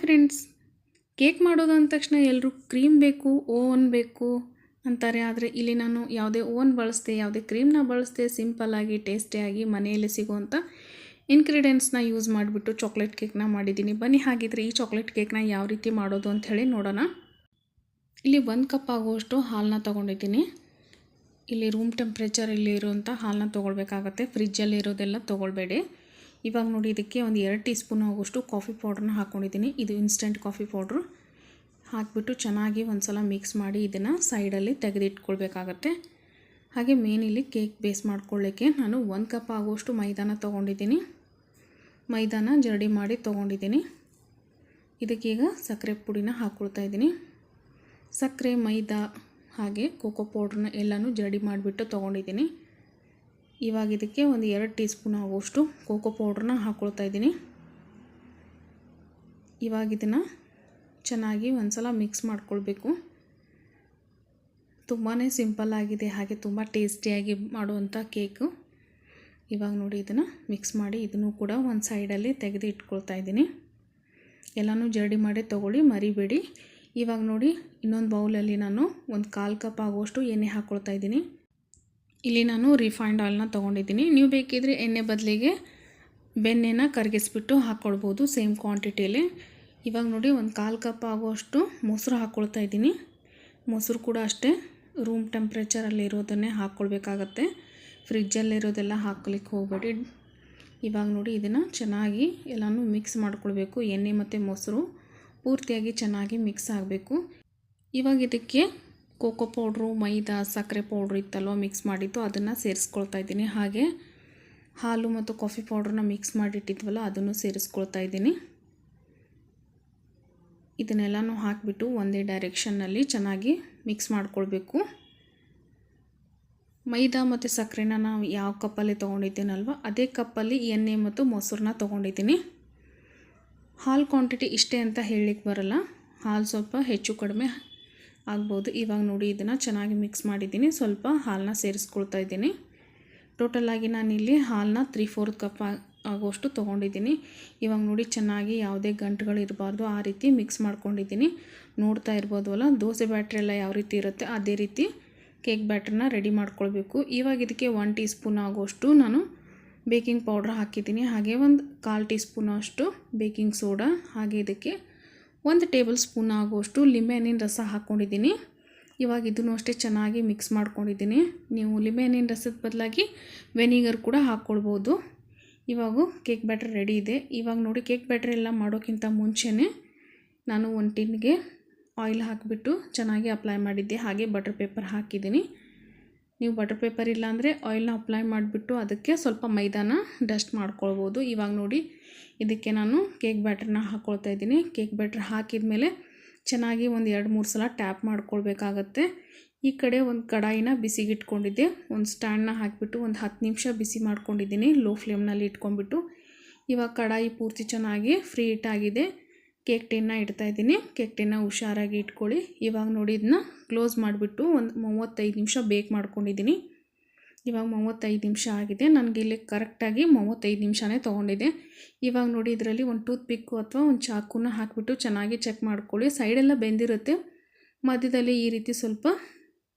Friends, cake ಮಾಡೋದು ಅಂದ ತಕ್ಷಣ ಎಲ್ಲರೂ ಕ್ರೀಮ್ ಬೇಕು, ಓವನ್ ಬೇಕು ಅಂತಾರೆ. ಆದರೆ ಇಲ್ಲಿ ನಾನು ಯಾವುದೇ ಓವನ್ ಬಳಸದೆ, ಯಾವುದೇ ಕ್ರೀಮ್ನ ಬಳಸದೆ ಸಿಂಪಲ್ಲಾಗಿ ಟೇಸ್ಟಿಯಾಗಿ ಮನೆಯಲ್ಲೇ ಸಿಗುವಂಥ ಇಂಗ್ರೀಡಿಯೆಂಟ್ಸ್ನ ಯೂಸ್ ಮಾಡಿಬಿಟ್ಟು ಚಾಕ್ಲೇಟ್ ಕೇಕ್ನ ಮಾಡಿದ್ದೀನಿ. ಬನ್ನಿ ಹಾಗಿದ್ರೆ ಈ ಚಾಕ್ಲೇಟ್ ಕೇಕ್ನ ಯಾವ ರೀತಿ ಮಾಡೋದು ಅಂಥೇಳಿ ನೋಡೋಣ. ಇಲ್ಲಿ 1 ಕಪ್ ಆಗುವಷ್ಟು ಹಾಲನ್ನ ತೊಗೊಂಡಿದ್ದೀನಿ. ಇಲ್ಲಿ ರೂಮ್ ಟೆಂಪ್ರೇಚರಲ್ಲಿ ಇರುವಂಥ ಹಾಲನ್ನ ತೊಗೊಳ್ಬೇಕಾಗತ್ತೆ, ಫ್ರಿಜ್ಜಲ್ಲಿ ಇರೋದೆಲ್ಲ ತೊಗೊಳ್ಬೇಡಿ. ಇವಾಗ ನೋಡಿ, ಇದಕ್ಕೆ ಒಂದು 2 ಟೀ ಸ್ಪೂನ್ ಆಗುವಷ್ಟು ಕಾಫಿ ಪೌಡ್ರನ್ನ ಹಾಕ್ಕೊಂಡಿದ್ದೀನಿ. ಇದು ಇನ್ಸ್ಟೆಂಟ್ ಕಾಫಿ ಪೌಡ್ರು. ಹಾಕಿಬಿಟ್ಟು ಚೆನ್ನಾಗಿ ಒಂದು ಸಲ ಮಿಕ್ಸ್ ಮಾಡಿ ಇದನ್ನು ಸೈಡಲ್ಲಿ ತೆಗೆದಿಟ್ಕೊಳ್ಬೇಕಾಗತ್ತೆ. ಹಾಗೆ ಮೇನ್ ಇಲ್ಲಿ ಕೇಕ್ ಬೇಸ್ ಮಾಡ್ಕೊಳ್ಳಿಕ್ಕೆ ನಾನು 1 ಕಪ್ ಆಗುವಷ್ಟು ಮೈದಾನ ತೊಗೊಂಡಿದ್ದೀನಿ. ಮೈದಾನ ಜರಡಿ ಮಾಡಿ ತೊಗೊಂಡಿದ್ದೀನಿ. ಇದಕ್ಕೀಗ ಸಕ್ಕರೆ ಪುಡಿನ ಹಾಕ್ಕೊಳ್ತಾ ಇದ್ದೀನಿ. ಸಕ್ಕರೆ, ಮೈದಾ ಹಾಗೆ ಕೋಕೋ ಪೌಡ್ರನ್ನ ಎಲ್ಲನೂ ಜರಡಿ ಮಾಡಿಬಿಟ್ಟು ತೊಗೊಂಡಿದ್ದೀನಿ. ಇವಾಗ ಇದಕ್ಕೆ ಒಂದು 2 ಟೀ ಸ್ಪೂನ್ ಆಗುವಷ್ಟು ಕೋಕೋ ಪೌಡ್ರನ್ನ ಹಾಕ್ಕೊಳ್ತಾ ಇದ್ದೀನಿ. ಇವಾಗ ಇದನ್ನು ಚೆನ್ನಾಗಿ ಒಂದು ಸಲ ಮಿಕ್ಸ್ ಮಾಡ್ಕೊಳ್ಬೇಕು. ತುಂಬಾ ಸಿಂಪಲ್ ಆಗಿದೆ, ಹಾಗೆ ತುಂಬ ಟೇಸ್ಟಿಯಾಗಿ ಮಾಡುವಂಥ ಕೇಕು. ಇವಾಗ ನೋಡಿ, ಇದನ್ನು ಮಿಕ್ಸ್ ಮಾಡಿ ಇದನ್ನು ಕೂಡ ಒಂದು ಸೈಡಲ್ಲಿ ತೆಗೆದು ಇಟ್ಕೊಳ್ತಾ ಇದ್ದೀನಿ. ಎಲ್ಲನೂ ಜರಡಿ ಮಾಡಿ ತೊಗೊಳ್ಳಿ, ಮರಿಬೇಡಿ. ಇವಾಗ ನೋಡಿ, ಇನ್ನೊಂದು ಬೌಲಲ್ಲಿ ನಾನು ಒಂದು 1/4 ಕಪ್ ಆಗುವಷ್ಟು ಎಣ್ಣೆ ಹಾಕ್ಕೊಳ್ತಾ ಇದ್ದೀನಿ. ಇಲ್ಲಿ ನಾನು ರಿಫೈನ್ಡ್ ಆಯಿಲ್ನ ತೊಗೊಂಡಿದ್ದೀನಿ. ನೀವು ಬೇಕಿದ್ರೆ ಎಣ್ಣೆ ಬದಲಿಗೆ ಬೆಣ್ಣೆನ ಕರಗಿಸ್ಬಿಟ್ಟು ಹಾಕ್ಕೊಳ್ಬೋದು, ಸೇಮ್ ಕ್ವಾಂಟಿಟಿಯಲ್ಲಿ. ಇವಾಗ ನೋಡಿ, ಒಂದು 1/4 ಕಪ್ ಆಗುವಷ್ಟು ಮೊಸರು ಹಾಕ್ಕೊಳ್ತಾ ಇದ್ದೀನಿ. ಮೊಸರು ಕೂಡ ಅಷ್ಟೇ ರೂಮ್ ಟೆಂಪ್ರೇಚರಲ್ಲಿ ಇರೋದನ್ನೇ ಹಾಕ್ಕೊಳ್ಬೇಕಾಗತ್ತೆ, ಫ್ರಿಜ್ಜಲ್ಲಿರೋದೆಲ್ಲ ಹಾಕ್ಲಿಕ್ಕೆ ಹೋಗಬೇಡಿ. ಇವಾಗ ನೋಡಿ, ಇದನ್ನು ಚೆನ್ನಾಗಿ ಎಲ್ಲನೂ ಮಿಕ್ಸ್ ಮಾಡ್ಕೊಳ್ಬೇಕು. ಎಣ್ಣೆ ಮತ್ತು ಮೊಸರು ಪೂರ್ತಿಯಾಗಿ ಚೆನ್ನಾಗಿ ಮಿಕ್ಸ್ ಆಗಬೇಕು. ಇವಾಗ ಇದಕ್ಕೆ ಕೋಕೋ ಪೌಡ್ರು, ಮೈದಾ, ಸಕ್ಕರೆ ಪೌಡ್ರು ಇತ್ತಲ್ವ ಮಿಕ್ಸ್ ಮಾಡಿದ್ದು, ಅದನ್ನು ಸೇರಿಸ್ಕೊಳ್ತಾ ಇದ್ದೀನಿ. ಹಾಗೆ ಹಾಲು ಮತ್ತು ಕಾಫಿ ಪೌಡ್ರನ್ನ ಮಿಕ್ಸ್ ಮಾಡಿಟ್ಟಿದ್ವಲ್ಲ, ಅದನ್ನು ಸೇರಿಸ್ಕೊಳ್ತಾ ಇದ್ದೀನಿ. ಇದನ್ನೆಲ್ಲನೂ ಹಾಕಿಬಿಟ್ಟು ಒಂದೇ ಡೈರೆಕ್ಷನ್ನಲ್ಲಿ ಚೆನ್ನಾಗಿ ಮಿಕ್ಸ್ ಮಾಡ್ಕೊಳ್ಬೇಕು. ಮೈದಾ ಮತ್ತು ಸಕ್ಕರೆನ ನಾವು ಯಾವ ಕಪ್ಪಲ್ಲಿ ತೊಗೊಂಡಿದ್ದೀನಲ್ವ, ಅದೇ ಕಪ್ಪಲ್ಲಿ ಎಣ್ಣೆ ಮತ್ತು ಮೊಸರನ್ನ ತೊಗೊಂಡಿದ್ದೀನಿ. ಹಾಲು ಕ್ವಾಂಟಿಟಿ ಇಷ್ಟೇ ಅಂತ ಹೇಳಲಿಕ್ಕೆ ಬರಲ್ಲ, ಹಾಲು ಸ್ವಲ್ಪ ಹೆಚ್ಚು ಕಡಿಮೆ ಆಗ್ಬೋದು. ಇವಾಗ ನೋಡಿ, ಇದನ್ನು ಚೆನ್ನಾಗಿ ಮಿಕ್ಸ್ ಮಾಡಿದ್ದೀನಿ. ಸ್ವಲ್ಪ ಹಾಲನ್ನ ಸೇರಿಸ್ಕೊಳ್ತಾ ಇದ್ದೀನಿ. ಟೋಟಲಾಗಿ ನಾನಿಲ್ಲಿ ಹಾಲನ್ನ 3/4 ಕಪ್ ಆಗುವಷ್ಟು ತೊಗೊಂಡಿದ್ದೀನಿ. ಇವಾಗ ನೋಡಿ, ಚೆನ್ನಾಗಿ ಯಾವುದೇ ಗಂಟುಗಳು ಇರಬಾರ್ದು, ಆ ರೀತಿ ಮಿಕ್ಸ್ ಮಾಡ್ಕೊಂಡಿದ್ದೀನಿ. ನೋಡ್ತಾ ಇರ್ಬೋದಲ್ಲ, ದೋಸೆ ಬ್ಯಾಟ್ರಿ ಎಲ್ಲ ಯಾವ ರೀತಿ ಇರುತ್ತೆ ಅದೇ ರೀತಿ ಕೇಕ್ ಬ್ಯಾಟ್ರನ್ನ ರೆಡಿ ಮಾಡ್ಕೊಳ್ಬೇಕು. ಇವಾಗ ಇದಕ್ಕೆ 1 ಟೀ ಸ್ಪೂನ್ ಆಗುವಷ್ಟು ನಾನು ಬೇಕಿಂಗ್ ಪೌಡ್ರ್ ಹಾಕಿದ್ದೀನಿ. ಹಾಗೆ ಒಂದು 1/4 ಟೀ ಸ್ಪೂನ್ ಅಷ್ಟು ಬೇಕಿಂಗ್ ಸೋಡಾ, ಹಾಗೆ ಇದಕ್ಕೆ 1 ಟೇಬಲ್ ಸ್ಪೂನ್ ಆಗುವಷ್ಟು ಲಿಂಬೆಹಣ್ಣಿನ ರಸ ಹಾಕ್ಕೊಂಡಿದ್ದೀನಿ. ಇವಾಗ ಇದನ್ನು ಅಷ್ಟೇ ಚೆನ್ನಾಗಿ ಮಿಕ್ಸ್ ಮಾಡ್ಕೊಂಡಿದ್ದೀನಿ. ನೀವು ಲಿಂಬೆಹಣ್ಣಿನ ರಸದ ಬದಲಾಗಿ ವೆನಿಗರ್ ಕೂಡ ಹಾಕ್ಕೊಳ್ಬೋದು. ಇವಾಗ ಕೇಕ್ ಬ್ಯಾಟರ್ ರೆಡಿ ಇದೆ. ಇವಾಗ ನೋಡಿ, ಕೇಕ್ ಬ್ಯಾಟರ್ ಎಲ್ಲ ಮಾಡೋಕ್ಕಿಂತ ಮುಂಚೆನೇ ನಾನು ಒಂದು ಟಿನ್ಗೆ ಆಯಿಲ್ ಹಾಕಿಬಿಟ್ಟು ಚೆನ್ನಾಗಿ ಅಪ್ಲೈ ಮಾಡಿದ್ದೆ. ಹಾಗೆ ಬಟರ್ ಪೇಪರ್ ಹಾಕಿದ್ದೀನಿ. ನೀವು ಬಟರ್ ಪೇಪರ್ ಇಲ್ಲಾಂದರೆ ಆಯಿಲ್ನ ಅಪ್ಲೈ ಮಾಡಿಬಿಟ್ಟು ಅದಕ್ಕೆ ಸ್ವಲ್ಪ ಮೈದಾನ ಡಸ್ಟ್ ಮಾಡ್ಕೊಳ್ಬೋದು. ಇವಾಗ ನೋಡಿ, ಇದಕ್ಕೆ ನಾನು ಕೇಕ್ ಬ್ಯಾಟರ್ನ ಹಾಕ್ಕೊಳ್ತಾ ಇದ್ದೀನಿ. ಕೇಕ್ ಬ್ಯಾಟರ್ ಹಾಕಿದ ಮೇಲೆ ಚೆನ್ನಾಗಿ ಒಂದು 2-3 ಸಲ ಟ್ಯಾಪ್ ಮಾಡ್ಕೊಳ್ಬೇಕಾಗತ್ತೆ. ಈ ಕಡೆ ಒಂದು ಕಡಾಯಿನ ಬಿಸಿಗಿಟ್ಕೊಂಡಿದ್ದೆ. ಒಂದು ಸ್ಟ್ಯಾಂಡ್ನ ಹಾಕಿಬಿಟ್ಟು ಒಂದು 10 ನಿಮಿಷ ಬಿಸಿ ಮಾಡ್ಕೊಂಡಿದ್ದೀನಿ, ಲೋ ಫ್ಲೇಮ್ನಲ್ಲಿ ಇಟ್ಕೊಂಡ್ಬಿಟ್ಟು. ಇವಾಗ ಕಡಾಯಿ ಪೂರ್ತಿ ಚೆನ್ನಾಗಿ ಫ್ರೀ ಹೀಟ್ ಆಗಿದೆ. ಕೇಕ್ ಟಿನ್ನ ಇಡ್ತಾ ಇದ್ದೀನಿ. ಕೇಕ್ ಟಿನ್ನ ಹುಷಾರಾಗಿ ಇಟ್ಕೊಳ್ಳಿ. ಇವಾಗ ನೋಡಿ, ಇದನ್ನ ಕ್ಲೋಸ್ ಮಾಡಿಬಿಟ್ಟು ಒಂದು 35 ನಿಮಿಷ ಬೇಕ್ ಮಾಡ್ಕೊಂಡಿದ್ದೀನಿ. ಇವಾಗ 35 ನಿಮಿಷ ಆಗಿದೆ. ನನಗೆ ಇಲ್ಲಿ ಕರೆಕ್ಟಾಗಿ 35 ನಿಮಿಷನೇ ತೊಗೊಂಡಿದೆ. ಇವಾಗ ನೋಡಿ, ಇದರಲ್ಲಿ ಒಂದು ಟೂತ್ ಪಿಕ್ಕು ಅಥವಾ ಒಂದು ಚಾಕುನ ಹಾಕಿಬಿಟ್ಟು ಚೆನ್ನಾಗಿ ಚೆಕ್ ಮಾಡ್ಕೊಳ್ಳಿ. ಸೈಡೆಲ್ಲ ಬೆಂದಿರುತ್ತೆ, ಮಧ್ಯದಲ್ಲಿ ಈ ರೀತಿ ಸ್ವಲ್ಪ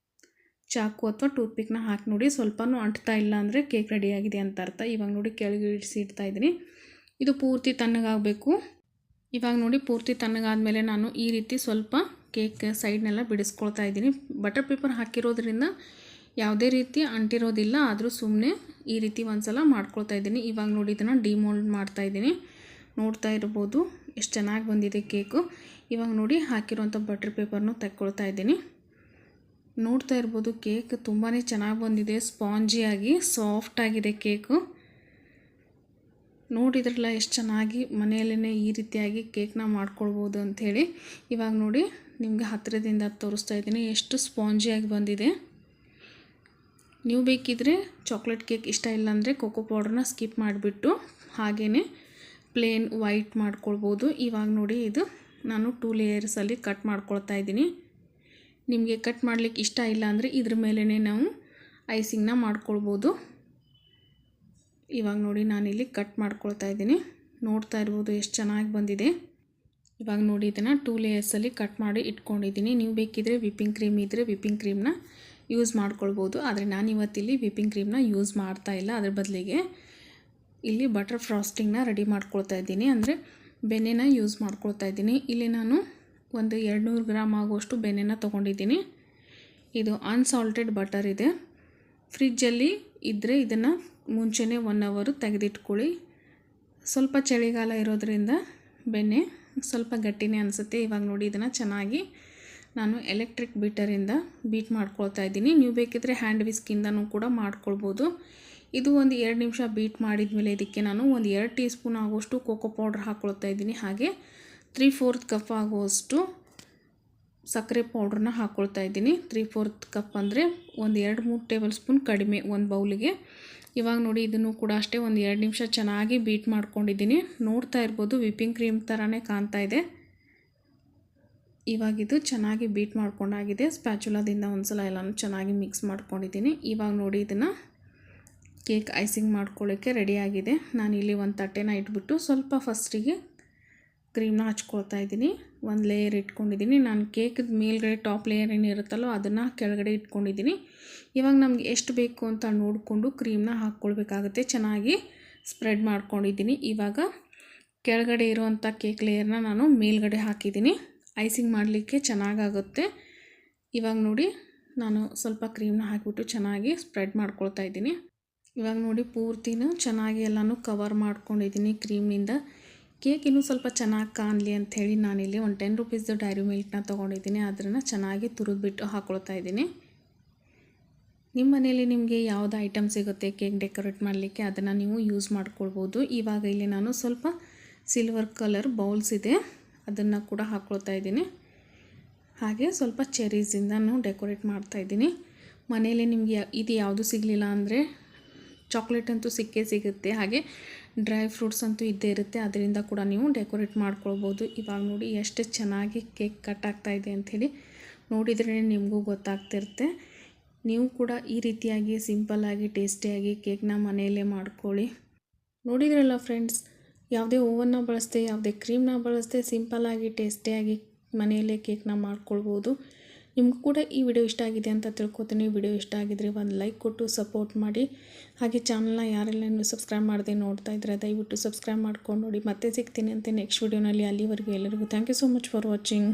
ಚಾಕು ಅಥವಾ ಟೂತ್ ಪಿಕ್ನ ಹಾಕಿ ನೋಡಿ. ಸ್ವಲ್ಪನೂ ಅಂಟ್ತಾ ಇಲ್ಲ ಅಂದರೆ ಕೇಕ್ ರೆಡಿಯಾಗಿದೆ ಅಂತ ಅರ್ಥ. ಇವಾಗ ನೋಡಿ, ಕೆಳಗೆ ಇಡಿಸಿ ಇಡ್ತಾ ಇದ್ದೀನಿ. ಇದು ಪೂರ್ತಿ ತಣ್ಣಗಾಗಬೇಕು. ಇವಾಗ ನೋಡಿ, ಪೂರ್ತಿ ತಣ್ಣಗಾದ್ಮೇಲೆ ನಾನು ಈ ರೀತಿ ಸ್ವಲ್ಪ ಕೇಕ್ ಸೈಡ್ನೆಲ್ಲ ಬಿಡಿಸ್ಕೊಳ್ತಾ ಇದ್ದೀನಿ. ಬಟರ್ ಪೇಪರ್ ಹಾಕಿರೋದ್ರಿಂದ ಯಾವುದೇ ರೀತಿ ಅಂಟಿರೋದಿಲ್ಲ, ಆದರೂ ಸುಮ್ಮನೆ ಈ ರೀತಿ ಒಂದು ಸಲ ಮಾಡ್ಕೊಳ್ತಾ ಇದ್ದೀನಿ. ಇವಾಗ ನೋಡಿ, ಇದನ್ನು ಡಿಮೋಲ್ಡ್ ಮಾಡ್ತಾ ಇದ್ದೀನಿ. ನೋಡ್ತಾ ಇರ್ಬೋದು ಎಷ್ಟು ಚೆನ್ನಾಗಿ ಬಂದಿದೆ ಕೇಕು. ಇವಾಗ ನೋಡಿ, ಹಾಕಿರೋಂಥ ಬಟರ್ ಪೇಪರ್ನು ತೆಕ್ಕೊಳ್ತಾ ಇದ್ದೀನಿ. ನೋಡ್ತಾ ಇರ್ಬೋದು, ಕೇಕ್ ತುಂಬಾ ಚೆನ್ನಾಗಿ ಬಂದಿದೆ, ಸ್ಪಾಂಜಿಯಾಗಿ ಸಾಫ್ಟಾಗಿದೆ ಕೇಕು. ನೋಡಿದ್ರಲ್ಲ ಎಷ್ಟು ಚೆನ್ನಾಗಿ ಮನೆಯಲ್ಲೇ ಈ ರೀತಿಯಾಗಿ ಕೇಕ್ನ ಮಾಡ್ಕೊಳ್ಬೋದು ಅಂಥೇಳಿ. ಇವಾಗ ನೋಡಿ, ನಿಮಗೆ ಹತ್ತಿರದಿಂದ ತೋರಿಸ್ತಾ ಇದ್ದೀನಿ ಎಷ್ಟು ಸ್ಪಾಂಜಿಯಾಗಿ ಬಂದಿದೆ. ನೀವು ಬೇಕಿದ್ರೆ ಚಾಕ್ಲೇಟ್ ಕೇಕ್ ಇಷ್ಟ ಇಲ್ಲಾಂದರೆ ಕೋಕೋ ಪೌಡ್ರನ್ನ ಸ್ಕಿಪ್ ಮಾಡಿಬಿಟ್ಟು ಹಾಗೆಯೇ ಪ್ಲೇನ್ ವೈಟ್ ಮಾಡ್ಕೊಳ್ಬೋದು. ಇವಾಗ ನೋಡಿ, ಇದು ನಾನು 2 ಲೇಯರ್ಸಲ್ಲಿ ಕಟ್ ಮಾಡ್ಕೊಳ್ತಾ ಇದ್ದೀನಿ. ನಿಮಗೆ ಕಟ್ ಮಾಡಲಿಕ್ಕೆ ಇಷ್ಟ ಇಲ್ಲ ಅಂದರೆ ಇದ್ರ ಮೇಲೇ ನಾವು ಐಸಿಂಗ್ನ ಮಾಡ್ಕೊಳ್ಬೋದು. ಇವಾಗ ನೋಡಿ, ನಾನಿಲ್ಲಿ ಕಟ್ ಮಾಡ್ಕೊಳ್ತಾ ಇದ್ದೀನಿ. ನೋಡ್ತಾ ಇರ್ಬೋದು ಎಷ್ಟು ಚೆನ್ನಾಗಿ ಬಂದಿದೆ. ಇವಾಗ ನೋಡಿ ಇದನ್ನು 2 ಲೇಯರ್ಸಲ್ಲಿ ಕಟ್ ಮಾಡಿ ಇಟ್ಕೊಂಡಿದ್ದೀನಿ. ನೀವು ಬೇಕಿದ್ದರೆ ವಿಪ್ಪಿಂಗ್ ಕ್ರೀಮ್ ಇದ್ದರೆ ವಿಪ್ಪಿಂಗ್ ಕ್ರೀಮ್ನ ಯೂಸ್ ಮಾಡ್ಕೊಳ್ಬೋದು. ಆದರೆ ನಾನು ಇವತ್ತಿಲ್ಲಿ ವಿಪ್ಪಿಂಗ್ ಕ್ರೀಮ್ನ ಯೂಸ್ ಮಾಡ್ತಾ ಇಲ್ಲ. ಅದ್ರ ಬದಲಿಗೆ ಇಲ್ಲಿ ಬಟರ್ ಫ್ರಾಸ್ಟಿಂಗ್ನ ರೆಡಿ ಮಾಡ್ಕೊಳ್ತಾ ಇದ್ದೀನಿ. ಅಂದರೆ ಬೆಣ್ಣೆನ ಯೂಸ್ ಮಾಡ್ಕೊಳ್ತಾ ಇದ್ದೀನಿ. ಇಲ್ಲಿ ನಾನು ಒಂದು 200 ಗ್ರಾಮ್ ಆಗುವಷ್ಟು ಬೆಣ್ಣೆನ ತೊಗೊಂಡಿದ್ದೀನಿ. ಇದು ಅನ್ಸಾಲ್ಟೆಡ್ ಬಟರ್ ಇದೆ. ಫ್ರಿಜ್ಜಲ್ಲಿ ಇದ್ದರೆ ಇದನ್ನು ಮುಂಚೆನೇ 1 ಅವರ್ ತೆಗೆದಿಟ್ಕೊಳ್ಳಿ. ಸ್ವಲ್ಪ ಚಳಿಗಾಲ ಇರೋದರಿಂದ ಬೆಣ್ಣೆ ಸ್ವಲ್ಪ ಗಟ್ಟಿನೇ ಅನಿಸುತ್ತೆ. ಇವಾಗ ನೋಡಿ ಇದನ್ನು ಚೆನ್ನಾಗಿ ನಾನು ಎಲೆಕ್ಟ್ರಿಕ್ ಬೀಟರಿಂದ ಬೀಟ್ ಮಾಡ್ಕೊಳ್ತಾ ಇದ್ದೀನಿ. ನೀವು ಬೇಕಿದ್ದರೆ ಹ್ಯಾಂಡ್ ವಿಸ್ಕಿಂದನೂ ಕೂಡ ಮಾಡ್ಕೊಳ್ಬೋದು. ಇದು ಒಂದು 2 ನಿಮಿಷ ಬೀಟ್ ಮಾಡಿದ ಮೇಲೆ ಇದಕ್ಕೆ ನಾನು ಒಂದು 2 ಟೀ ಸ್ಪೂನ್ ಆಗುವಷ್ಟು ಕೋಕೋ ಪೌಡ್ರ್ ಹಾಕ್ಕೊಳ್ತಾ ಇದ್ದೀನಿ. ಹಾಗೆ 3/4 ಕಪ್ ಆಗುವಷ್ಟು ಸಕ್ಕರೆ ಪೌಡ್ರನ್ನ ಹಾಕ್ಕೊಳ್ತಾ ಇದ್ದೀನಿ. 3/4 ಕಪ್ ಅಂದರೆ ಒಂದು 2-3 ಟೇಬಲ್ ಸ್ಪೂನ್ ಕಡಿಮೆ ಒಂದು ಬೌಲಿಗೆ. ಇವಾಗ ನೋಡಿ ಇದನ್ನು ಕೂಡ ಅಷ್ಟೇ ಒಂದು 2 ನಿಮಿಷ ಚೆನ್ನಾಗಿ ಬೀಟ್ ಮಾಡ್ಕೊಂಡಿದ್ದೀನಿ. ನೋಡ್ತಾ ಇರ್ಬೋದು ವಿಪ್ಪಿಂಗ್ ಕ್ರೀಮ್ ಥರನೇ ಕಾಣ್ತಾ ಇದೆ. ಇವಾಗಿದು ಚೆನ್ನಾಗಿ ಬೀಟ್ ಮಾಡ್ಕೊಂಡಾಗಿದೆ. ಸ್ಪ್ಯಾಚುಲಾದಿಂದ ಒಂದು ಸಲ ಎಲ್ಲನೂ ಚೆನ್ನಾಗಿ ಮಿಕ್ಸ್ ಮಾಡ್ಕೊಂಡಿದ್ದೀನಿ. ಇವಾಗ ನೋಡಿ ಇದನ್ನು ಕೇಕ್ ಐಸಿಂಗ್ ಮಾಡ್ಕೊಳ್ಳೋಕ್ಕೆ ರೆಡಿಯಾಗಿದೆ. ನಾನಿಲ್ಲಿ ಒಂದು ತಟ್ಟೆನ ಇಟ್ಬಿಟ್ಟು ಸ್ವಲ್ಪ ಫಸ್ಟಿಗೆ ಕ್ರೀಮ್ನ ಹಚ್ಕೊಳ್ತಾ ಇದ್ದೀನಿ. ಒಂದು ಲೇಯರ್ ಇಟ್ಕೊಂಡಿದ್ದೀನಿ. ನಾನು ಕೇಕದ ಮೇಲ್ಗಡೆ ಟಾಪ್ ಲೇಯರ್ ಏನಿರುತ್ತಲ್ಲೋ ಅದನ್ನು ಕೆಳಗಡೆ ಇಟ್ಕೊಂಡಿದ್ದೀನಿ. ಇವಾಗ ನಮಗೆ ಎಷ್ಟು ಬೇಕು ಅಂತ ನೋಡಿಕೊಂಡು ಕ್ರೀಮ್ನ ಹಾಕ್ಕೊಳ್ಬೇಕಾಗುತ್ತೆ. ಚೆನ್ನಾಗಿ ಸ್ಪ್ರೆಡ್ ಮಾಡ್ಕೊಂಡಿದ್ದೀನಿ. ಇವಾಗ ಕೆಳಗಡೆ ಇರುವಂಥ ಕೇಕ್ ಲೇಯರ್ನ ನಾನು ಮೇಲ್ಗಡೆ ಹಾಕಿದ್ದೀನಿ. ಐಸಿಂಗ್ ಮಾಡಲಿಕ್ಕೆ ಚೆನ್ನಾಗಾಗುತ್ತೆ. ಇವಾಗ ನೋಡಿ ನಾನು ಸ್ವಲ್ಪ ಕ್ರೀಮ್ನ ಹಾಕಿಬಿಟ್ಟು ಚೆನ್ನಾಗಿ ಸ್ಪ್ರೆಡ್ ಮಾಡ್ಕೊಳ್ತಾ ಇದ್ದೀನಿ. ಇವಾಗ ನೋಡಿ ಪೂರ್ತಿನೂ ಚೆನ್ನಾಗಿ ಎಲ್ಲನೂ ಕವರ್ ಮಾಡ್ಕೊಂಡಿದ್ದೀನಿ ಕ್ರೀಮ್ನಿಂದ. ಕೇಕ್ ಇನ್ನೂ ಸ್ವಲ್ಪ ಚೆನ್ನಾಗಿ ಕಾಣಲಿ ಅಂಥೇಳಿ ನಾನಿಲ್ಲಿ ಒಂದು 10 ರೂಪೀಸ್ದು ಡೈರಿ ಮಿಲ್ಕ್ನ ತೊಗೊಂಡಿದ್ದೀನಿ. ಅದನ್ನು ಚೆನ್ನಾಗಿ ತುರಿದ್ಬಿಟ್ಟು ಹಾಕ್ಕೊಳ್ತಾ ಇದ್ದೀನಿ. ನಿಮ್ಮ ಮನೇಲಿ ನಿಮಗೆ ಯಾವುದು ಐಟಮ್ ಸಿಗುತ್ತೆ ಕೇಕ್ ಡೆಕೋರೇಟ್ ಮಾಡಲಿಕ್ಕೆ ಅದನ್ನು ನೀವು ಯೂಸ್ ಮಾಡ್ಕೊಳ್ಬೋದು. ಇವಾಗ ಇಲ್ಲಿ ನಾನು ಸ್ವಲ್ಪ ಸಿಲ್ವರ್ ಕಲರ್ ಬೌಲ್ಸ್ ಇದೆ ಅದನ್ನು ಕೂಡ ಹಾಕ್ಕೊಳ್ತಾ ಇದ್ದೀನಿ. ಹಾಗೆ ಸ್ವಲ್ಪ ಚೆರೀಸಿಂದನೂ ಡೆಕೋರೇಟ್ ಮಾಡ್ತಾಯಿದ್ದೀನಿ. ಮನೇಲಿ ನಿಮಗೆ ಇದು ಯಾವುದು ಸಿಗಲಿಲ್ಲ ಅಂದರೆ ಚಾಕ್ಲೇಟ್ ಅಂತೂ ಸಿಕ್ಕೇ ಸಿಗುತ್ತೆ. ಹಾಗೆ ಡ್ರೈ ಫ್ರೂಟ್ಸ್ ಅಂತೂ ಇದ್ದೇ ಇರುತ್ತೆ. ಅದರಿಂದ ಕೂಡ ನೀವು ಡೆಕೋರೇಟ್ ಮಾಡ್ಕೊಳ್ಬೋದು. ಇವಾಗ ನೋಡಿ ಎಷ್ಟು ಚೆನ್ನಾಗಿ ಕೇಕ್ ಕಟ್ ಆಗ್ತಾಯಿದೆ ಅಂಥೇಳಿ ನೋಡಿದ್ರೇ ನಿಮಗೂ ಗೊತ್ತಾಗ್ತಿರುತ್ತೆ. ನೀವು ಕೂಡ ಈ ರೀತಿಯಾಗಿ ಸಿಂಪಲ್ಲಾಗಿ ಟೇಸ್ಟಿಯಾಗಿ ಕೇಕ್ನ ಮನೆಯಲ್ಲೇ ಮಾಡ್ಕೊಳ್ಳಿ. ನೋಡಿದ್ರಲ್ಲ ಫ್ರೆಂಡ್ಸ್, ಯಾವುದೇ ಓವನ್ನ ಬಳಸದೆ ಯಾವುದೇ ಕ್ರೀಮ್ನ ಬಳಸದೆ ಸಿಂಪಲ್ಲಾಗಿ ಟೇಸ್ಟಿಯಾಗಿ ಮನೆಯಲ್ಲೇ ಕೇಕ್ನ ಮಾಡ್ಕೊಳ್ಬೋದು. ನಿಮಗೂ ಕೂಡ ಈ ವಿಡಿಯೋ ಇಷ್ಟ ಆಗಿದೆ ಅಂತ ತಿಳ್ಕೊತೀನಿ. ವಿಡಿಯೋ ಇಷ್ಟ ಆಗಿದ್ರೆ ಒಂದು ಲೈಕ್ ಕೊಟ್ಟು ಸಪೋರ್ಟ್ ಮಾಡಿ. ಹಾಗೆ ಚಾನಲ್ನ ಯಾರೆಲ್ಲ ಇನ್ನೂ ಸಬ್ಸ್ಕ್ರೈಬ್ ಮಾಡದೆ ನೋಡ್ತಾ ಇದ್ದರೆ ದಯವಿಟ್ಟು ಸಬ್ಸ್ಕ್ರೈಬ್ ಮಾಡ್ಕೊಂಡು ನೋಡಿ. ಮತ್ತೆ ಸಿಗ್ತೀನಿ ಅಂತ ನೆಕ್ಸ್ಟ್ ವಿಡಿಯೋನಲ್ಲಿ. ಅಲ್ಲಿವರೆಗೂ ಎಲ್ಲರಿಗೂ thank you so much for watching.